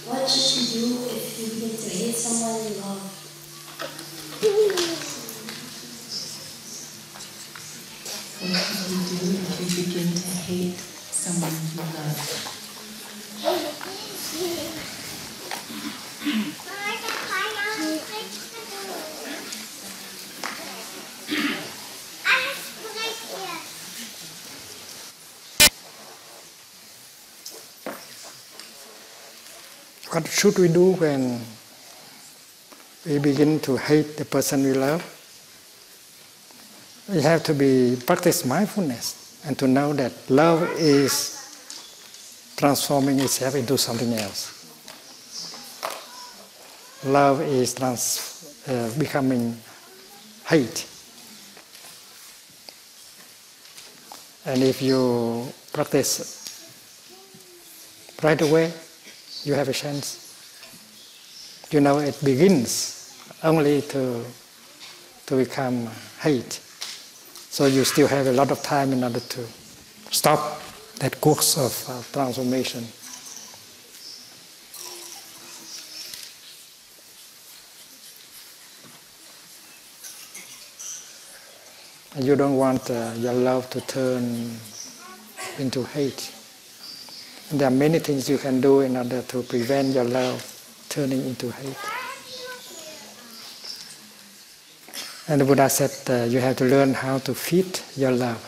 What should you do if you begin to hate someone you love? What should you do if you begin to hate someone you love? What should we do when we begin to hate the person we love? We have to practice mindfulness and to know that love is transforming itself into something else. Love is becoming hate. And if you practice right away, you have a chance. You know, it begins only to become hate. So you still have a lot of time in order to stop that course of transformation. And you don't want your love to turn into hate. And there are many things you can do in order to prevent your love turning into hate. And the Buddha said you have to learn how to feed your love.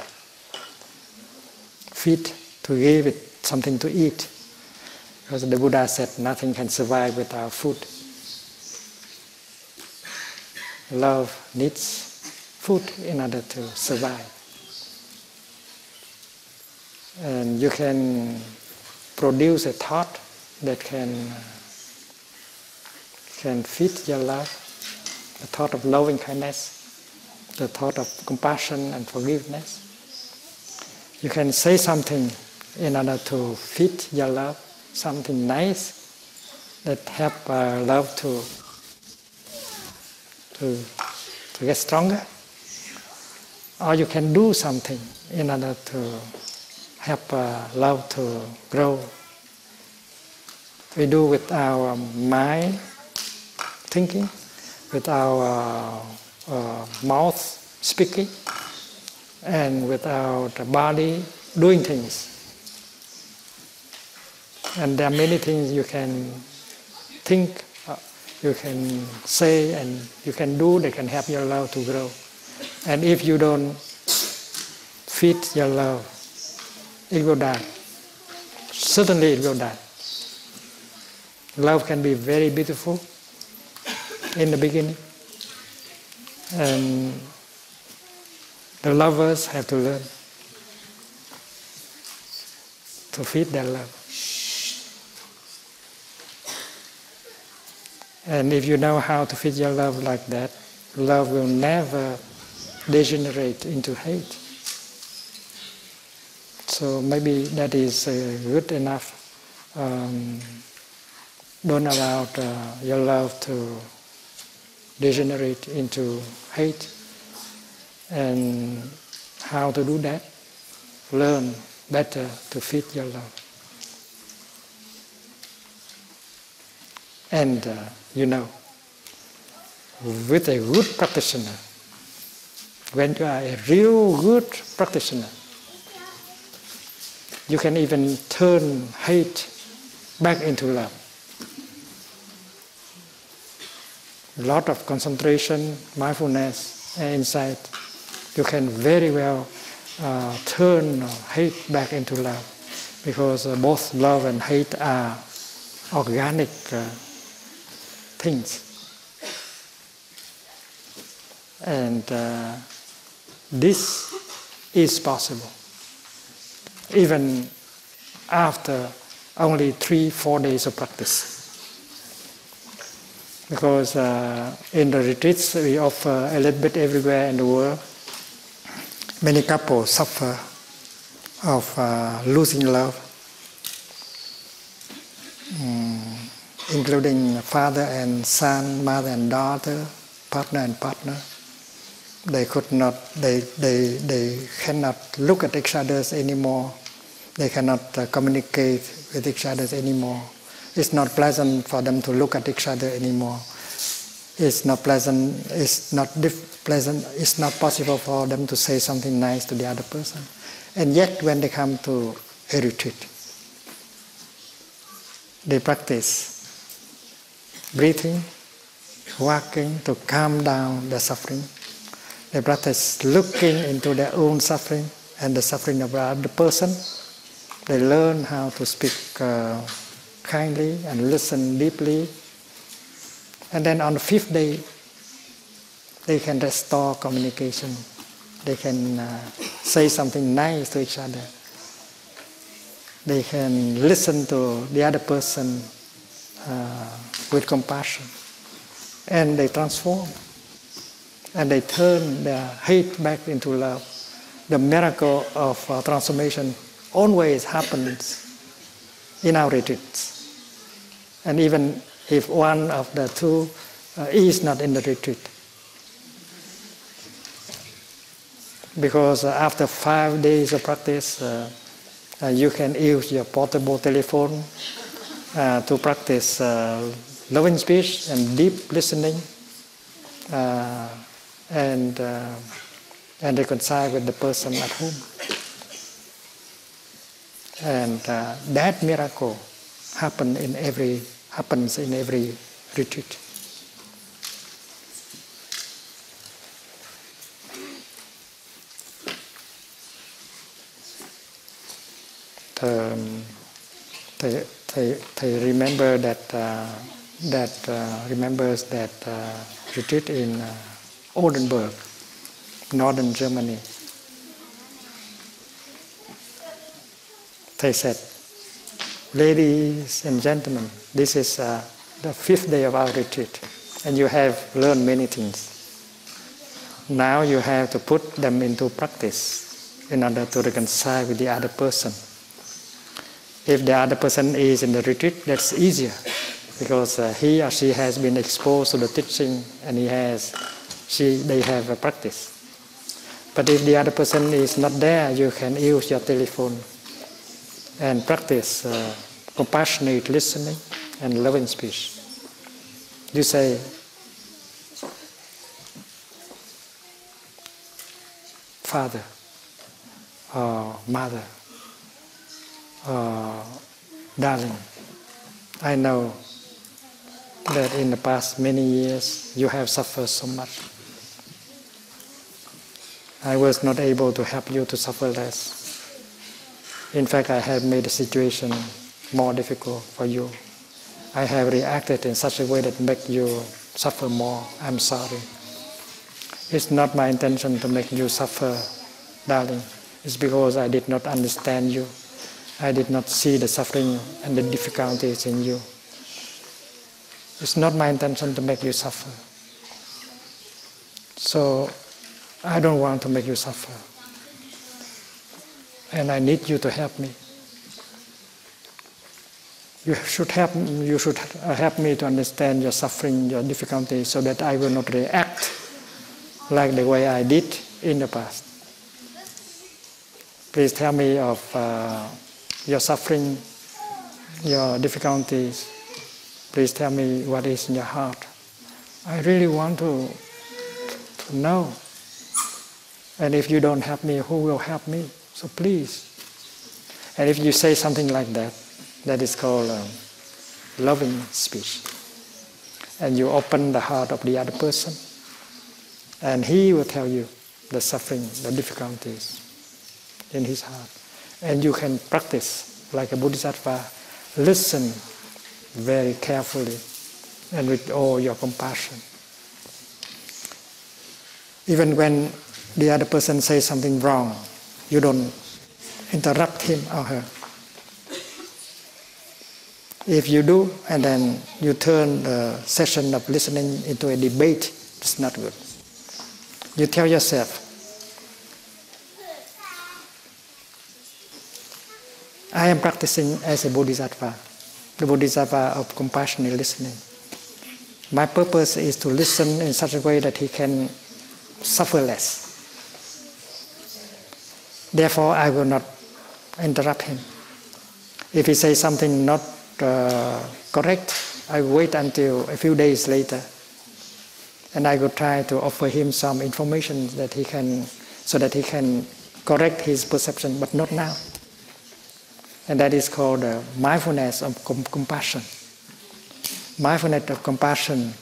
Feed, to give it something to eat. Because the Buddha said nothing can survive without food. Love needs food in order to survive. And you can produce a thought that can feed your love, the thought of loving kindness, the thought of compassion and forgiveness. You can say something in order to feed your love, something nice that help love to get stronger. Or you can do something in order to help love to grow. We do with our mind thinking, with our mouth speaking, and with our body doing things. And there are many things you can think, you can say, and you can do that can help your love to grow. And if you don't feed your love, it will die. Certainly it will die. Love can be very beautiful in the beginning. And the lovers have to learn to feed their love. And if you know how to feed your love like that, love will never degenerate into hate. So maybe that is good enough. Don't allow your love to degenerate into hate. And how to do that? Learn better to feed your love. And you know, with a good practitioner, when you are a real good practitioner, you can even turn hate back into love. A lot of concentration, mindfulness, and insight, you can very well turn hate back into love, because both love and hate are organic things. And this is possible, even after only 3-4 days of practice. Because in the retreats we offer a little bit everywhere in the world, many couples suffer of losing love, including father and son, mother and daughter, partner and partner. They cannot look at each other anymore. They cannot communicate with each other anymore. It's not pleasant for them to look at each other anymore. It's not pleasant. It's not pleasant. It's not possible for them to say something nice to the other person. And yet, when they come to a retreat, they practice breathing, walking to calm down the suffering. They practice looking into their own suffering and the suffering of the other person. They learn how to speak kindly and listen deeply. And then on the 5th day, they can restore communication. They can say something nice to each other. They can listen to the other person with compassion. And they transform. And they turn their hate back into love. The miracle of transformation always happens in our retreats. And even if one of the two is not in the retreat. Because after 5 days of practice, you can use your portable telephone to practice loving speech and deep listening and reconcile with the person at home. And that miracle happens in every retreat. They remember remembers that retreat in Oldenburg, northern Germany. They said, "Ladies and gentlemen, this is the 5th day of our retreat, and you have learned many things. Now you have to put them into practice in order to reconcile with the other person. If the other person is in the retreat, that's easier, because he or she has been exposed to the teaching and they have a practice. But if the other person is not there, you can use your telephone and practice compassionate listening and loving speech. You say, Father or Mother or Darling, I know that in the past many years you have suffered so much. I was not able to help you to suffer less. In fact, I have made the situation more difficult for you. I have reacted in such a way that makes you suffer more. I'm sorry. It's not my intention to make you suffer, darling. It's because I did not understand you. I did not see the suffering and the difficulties in you. It's not my intention to make you suffer. So I don't want to make you suffer. And I need you to help me. You should help me to understand your suffering, your difficulties, so that I will not react like the way I did in the past. Please tell me of your suffering, your difficulties. Please tell me what is in your heart. I really want to know. And if you don't help me, who will help me? So please. And if you say something like that, that is called loving speech. And you open the heart of the other person, and he will tell you the suffering, the difficulties in his heart. And you can practice like a Bodhisattva, listen very carefully and with all your compassion. Even when the other person says something wrong, you don't interrupt him or her. If you do, and then you turn the session of listening into a debate, it's not good. You tell yourself, I am practicing as a Bodhisattva, the Bodhisattva of compassionate listening. My purpose is to listen in such a way that he can suffer less. Therefore, I will not interrupt him. If he says something not correct, I wait until a few days later, and I will try to offer him some information that he can, so that he can correct his perception, but not now. And that is called mindfulness of compassion. Mindfulness of compassion,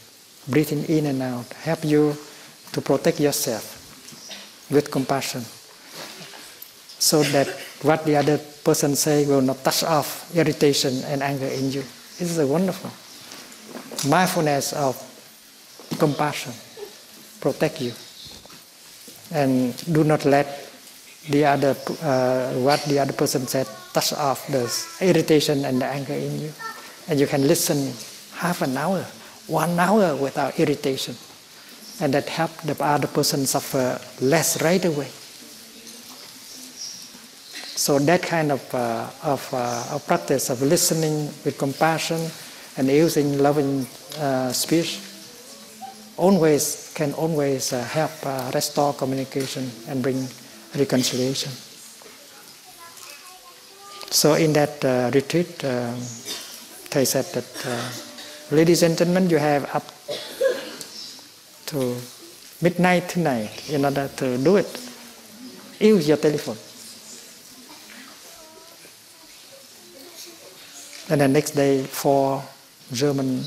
breathing in and out, help you to protect yourself with compassion, so that what the other person say will not touch off irritation and anger in you. This is a wonderful. Mindfulness of compassion protect you, and do not let the other what the other person said touch off the irritation and the anger in you. And you can listen half an hour, 1 hour without irritation, and that help the other person suffer less right away. So that kind of practice of listening with compassion and using loving speech can always help restore communication and bring reconciliation. So in that retreat, they said that, ladies and gentlemen, you have up to midnight tonight in order to do it. Use your telephone. And the next day, 4 German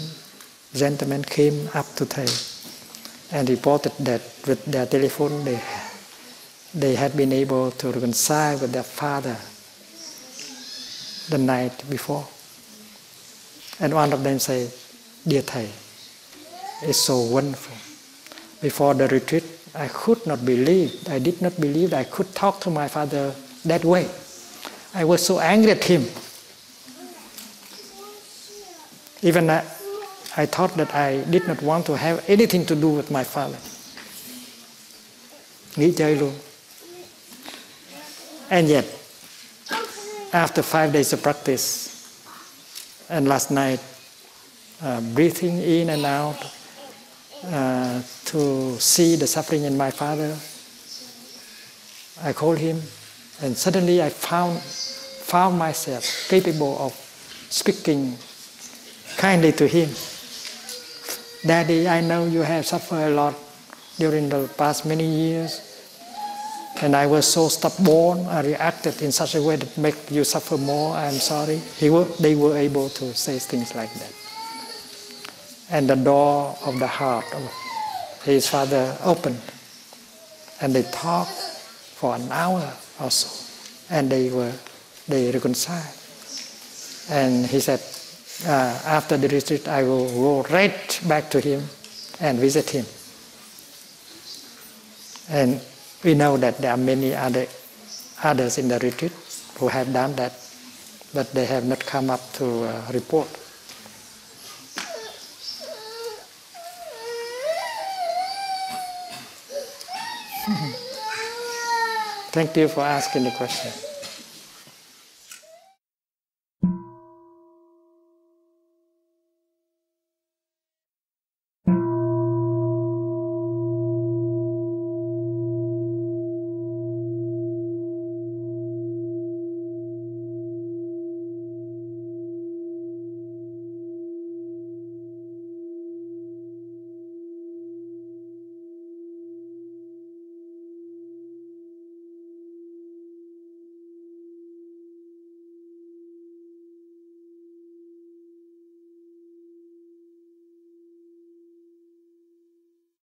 gentlemen came up to Thầy and reported that with their telephone they had been able to reconcile with their father the night before. And one of them said, "Dear Thầy, it's so wonderful. Before the retreat, I did not believe I could talk to my father that way. I was so angry at him. Even I thought that I did not want to have anything to do with my father." Nghĩ chơi luôn. And yet, after 5 days of practice, and last night, breathing in and out to see the suffering in my father, I called him, and suddenly I found myself capable of speaking kindly to him. "Daddy, I know you have suffered a lot during the past many years, and I was so stubborn. I reacted in such a way that made you suffer more. I'm sorry." They were able to say things like that. And the door of the heart of his father opened, and they talked for an hour or so, and they reconciled. And he said, after the retreat, I will go right back to him and visit him. And we know that there are many others in the retreat who have done that, but they have not come up to report. Thank you for asking the question.